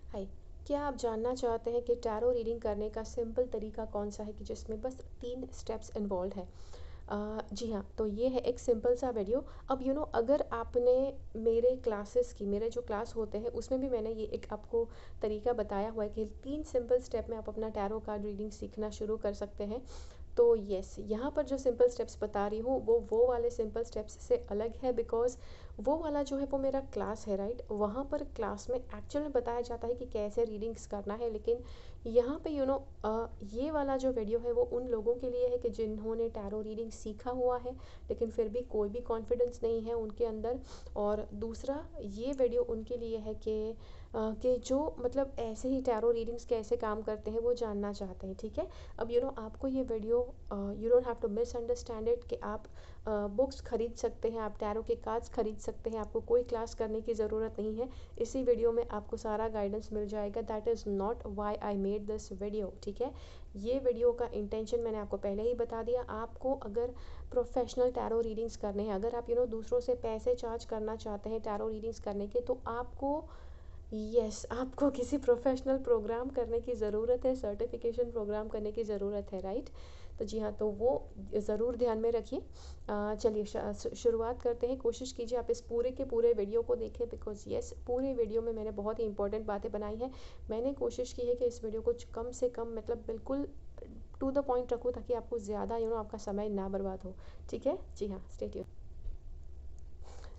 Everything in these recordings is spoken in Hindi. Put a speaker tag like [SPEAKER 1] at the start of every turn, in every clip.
[SPEAKER 1] हाय, क्या आप जानना चाहते हैं कि टैरो रीडिंग करने का सिंपल तरीका कौन सा है कि जिसमें बस 3 स्टेप्स इन्वॉल्व है? जी हाँ, तो ये है एक सिंपल सा वीडियो। अब अगर आपने मेरे क्लासेस की मेरे जो क्लास होते हैं उसमें भी मैंने ये एक आपको तरीका बताया हुआ है कि 3 सिंपल स्टेप में आप अपना टैरो कार्ड रीडिंग सीखना शुरू कर सकते हैं। तो येस, यहाँ पर जो सिंपल स्टेप्स बता रही हूँ वो वाले सिंपल स्टेप्स से अलग है, बिकॉज़ वो वाला जो है वो मेरा क्लास है, राइट? वहाँ पर क्लास में एक्चुअल में बताया जाता है कि कैसे रीडिंग्स करना है, लेकिन यहाँ पे ये वाला जो वीडियो है वो उन लोगों के लिए है कि जिन्होंने टैरो रीडिंग सीखा हुआ है लेकिन फिर भी कोई भी कॉन्फिडेंस नहीं है उनके अंदर। और दूसरा ये वीडियो उनके लिए है कि जो मतलब ऐसे ही टैरो रीडिंग्स कैसे काम करते हैं वो जानना चाहते हैं, ठीक है? अब आपको ये video, you don't have to misunderstand it, कि आप बुक्स खरीद सकते हैं, आप टैरो के कार्ड्स खरीद सकते हैं, आपको कोई क्लास करने की ज़रूरत नहीं है। इसी वीडियो में आपको सारा गाइडेंस मिल जाएगा। That is not why I made this video, ठीक है? ये वीडियो का इंटेंशन मैंने आपको पहले ही बता दिया। आपको अगर प्रोफेशनल टैरो रीडिंग्स करने हैं, अगर आप दूसरों से पैसे चार्ज करना चाहते हैं टैरो रीडिंग्स करने के, तो आपको आपको किसी प्रोफेशनल प्रोग्राम करने की ज़रूरत है, सर्टिफिकेशन प्रोग्राम करने की ज़रूरत है, राइट? तो जी हाँ, तो वो ज़रूर ध्यान में रखिए। चलिए शुरुआत करते हैं। कोशिश कीजिए आप इस पूरे के पूरे वीडियो को देखें, बिकॉज़ पूरे वीडियो में मैंने बहुत ही इंपॉर्टेंट बातें बनाई हैं। मैंने कोशिश की है कि इस वीडियो को कम से कम, मतलब बिल्कुल टू द पॉइंट रखूँ, ताकि आपको ज़्यादा आपका समय ना बर्बाद हो, ठीक है? जी हाँ, स्टे ट्यून्ड।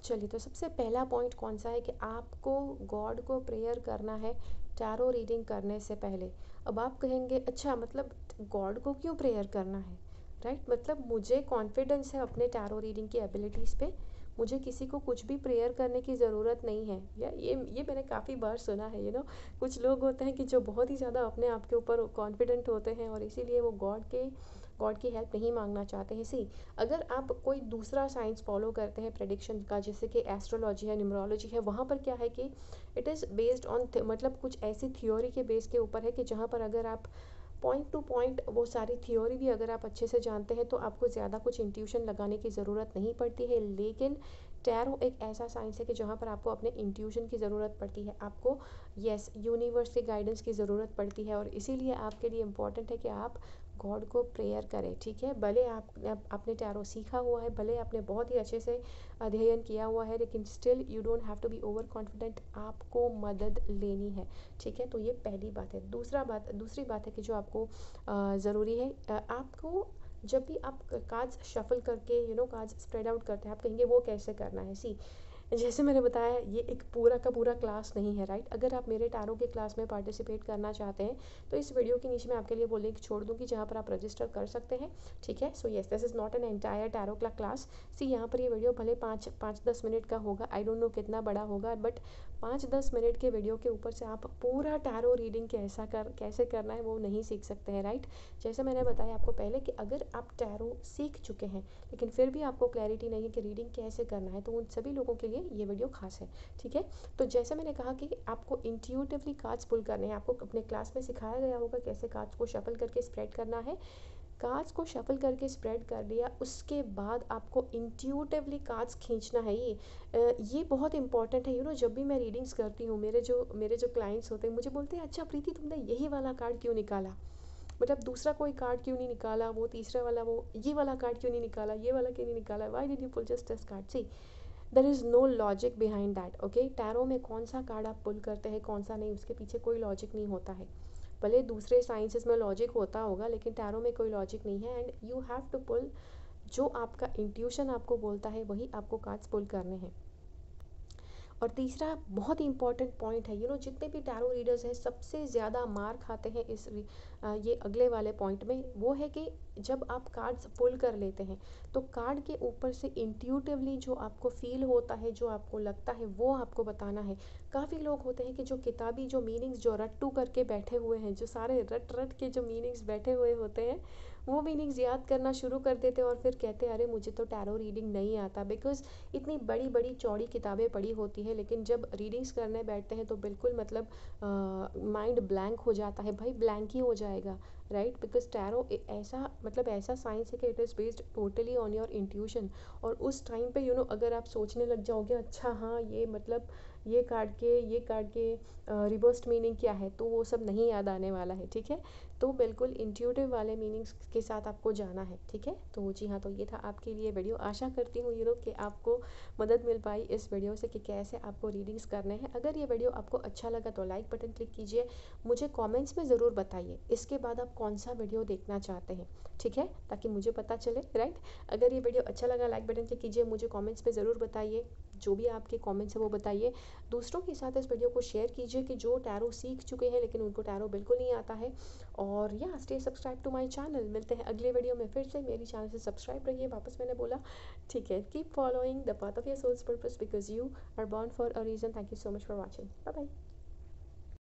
[SPEAKER 1] चलिए, तो सबसे पहला पॉइंट कौन सा है कि आपको गॉड को प्रेयर करना है टैरो रीडिंग करने से पहले। अब आप कहेंगे, अच्छा मतलब गॉड को क्यों प्रेयर करना है, राइट? मतलब मुझे कॉन्फिडेंस है अपने टैरो रीडिंग की एबिलिटीज़ पे, मुझे किसी को कुछ भी प्रेयर करने की ज़रूरत नहीं है। या ये मैंने काफ़ी बार सुना है, कुछ लोग होते हैं कि जो बहुत ही ज़्यादा अपने आप के ऊपर कॉन्फिडेंट होते हैं और इसीलिए वो गॉड की हेल्प नहीं मांगना चाहते हैं। सी, अगर आप कोई दूसरा साइंस फॉलो करते हैं प्रेडिक्शन का, जैसे कि एस्ट्रोलॉजी है, न्यूमरोलॉजी है, वहाँ पर क्या है कि इट इज़ बेस्ड ऑन मतलब कुछ ऐसी थ्योरी के बेस के ऊपर है कि जहाँ पर अगर आप पॉइंट टू पॉइंट वो सारी थ्योरी भी अगर आप अच्छे से जानते हैं तो आपको ज़्यादा कुछ इंट्यूशन लगाने की ज़रूरत नहीं पड़ती है। लेकिन टैरो एक ऐसा साइंस है कि जहाँ पर आपको अपने इंट्यूशन की ज़रूरत पड़ती है, आपको यूनिवर्स के गाइडेंस की ज़रूरत पड़ती है, और इसीलिए आपके लिए इम्पॉर्टेंट है कि आप गॉड को प्रेयर करें, ठीक है? भले आपने टैरो सीखा हुआ है, भले आपने बहुत ही अच्छे से अध्ययन किया हुआ है, लेकिन still you don't have to be over confident, आपको मदद लेनी है, ठीक है? तो ये पहली बात है। दूसरी बात है कि जो आपको ज़रूरी है, आपको जब भी आप कार्ड्स शफल करके कार्ड्स स्प्रेड आउट करते हैं, आप कहेंगे वो कैसे करना है? सी, जैसे मैंने बताया, ये एक पूरा का पूरा क्लास नहीं है, राइट? अगर आप मेरे टैरो के क्लास में पार्टिसिपेट करना चाहते हैं तो इस वीडियो के नीचे मैं आपके लिए वो लिंक छोड़ दूँगी जहाँ पर आप रजिस्टर कर सकते हैं, ठीक है? So this is not an entire tarot class. See, यहाँ पर ये वीडियो भले 5-10 मिनट का होगा, आई डोंट नो कितना बड़ा होगा, बट 5-10 मिनट के वीडियो के ऊपर से आप पूरा टैरो रीडिंग कैसे करना है वो नहीं सीख सकते हैं, राइट? जैसे मैंने बताया आपको पहले कि अगर आप टैरो सीख चुके हैं लेकिन फिर भी आपको क्लैरिटी नहीं है कि रीडिंग कैसे करना है, तो उन सभी लोगों के लिए ये वीडियो खास है, ठीक है? तो जैसे मैंने कहा कि आपको इंट्यूटिवली कार्ड्स पुल करने हैं, आपको अपने क्लास में सिखाया गया होगा कैसे कार्ड्स को शफल करके स्प्रेड करना है। कार्ड्स को शफल करके स्प्रेड कर दिया, उसके बाद आपको इंट्यूटिवली कार्ड्स खींचना है। ये बहुत इंपॉर्टेंट है। जब भी मैं रीडिंग्स करती हूँ, मेरे जो क्लाइंट्स होते हैं मुझे बोलते हैं, अच्छा प्रीति, तुमने यही वाला कार्ड क्यों निकाला, मतलब दूसरा कोई कार्ड क्यों नहीं निकाला, वो तीसरा वाला, वो ये वाला कार्ड क्यों नहीं निकाला, ये वाला क्यों नहीं निकाला, why did you pull just this card? See, there is no logic behind that, okay? Tarot में कौन सा कार्ड आप पुल करते हैं, कौन सा नहीं, उसके पीछे कोई लॉजिक नहीं होता है। भले दूसरे साइंसेस में लॉजिक होता होगा, लेकिन टैरो में कोई लॉजिक नहीं है, and you have to pull जो आपका इंट्यूशन आपको बोलता है वही आपको कार्ड्स पुल करने हैं। और तीसरा बहुत ही इंपॉर्टेंट पॉइंट है, जितने भी टैरो रीडर्स हैं सबसे ज़्यादा मार खाते हैं ये अगले वाले पॉइंट में, वो है कि जब आप कार्ड्स पुल कर लेते हैं तो कार्ड के ऊपर से इंट्यूटिवली जो आपको फील होता है, जो आपको लगता है, वो आपको बताना है। काफ़ी लोग होते हैं कि जो किताबी जो मीनिंग्स जो रट्टू करके बैठे हुए हैं, जो सारे रट रट के जो मीनिंग्स बैठे हुए होते हैं, वो मीनिंग्स याद करना शुरू कर देते हैं और फिर कहते हैं, अरे मुझे तो टैरो रीडिंग नहीं आता, बिकॉज़ इतनी बड़ी बड़ी चौड़ी किताबें पढ़ी होती है, लेकिन जब रीडिंग्स करने बैठते हैं तो बिल्कुल मतलब माइंड ब्लैंक हो जाता है, भाई ब्लैंक ही हो जाएगा, राइट? बिकॉज टैरो ऐसा साइंस है कि it is based totally on your intuition. और उस टाइम पे अगर आप सोचने लग जाओगे, अच्छा हाँ, ये मतलब ये कार्ड के रिवर्स्ड मीनिंग क्या है, तो वो सब नहीं याद आने वाला है, ठीक है। तो बिल्कुल इंट्यूटिव वाले मीनिंग्स के साथ आपको जाना है, ठीक है। तो जी हाँ, तो ये था आपके लिए वीडियो। आशा करती हूँ कि आपको मदद मिल पाई इस वीडियो से कि कैसे आपको रीडिंग्स करने हैं। अगर ये वीडियो आपको अच्छा लगा तो लाइक बटन क्लिक कीजिए, मुझे कमेंट्स में ज़रूर बताइए इसके बाद आप कौन सा वीडियो देखना चाहते हैं, ठीक है, ताकि मुझे पता चले, राइट। अगर ये वीडियो अच्छा लगा लाइक बटन क्लिक कीजिए, मुझे कमेंट्स में ज़रूर बताइए, जो भी आपके कमेंट्स हैं वो बताइए। दूसरों के साथ इस वीडियो को शेयर कीजिए कि जो टैरो सीख चुके हैं लेकिन उनको टैरो बिल्कुल नहीं आता है। और या stay subscribe to my channel. मिलते हैं अगले वीडियो में फिर से। मेरी चैनल से सब्सक्राइब रहिए, वापस मैंने बोला, ठीक है। Keep following the path of your soul's purpose because you are born for a reason. Thank you so much for watching. Bye bye.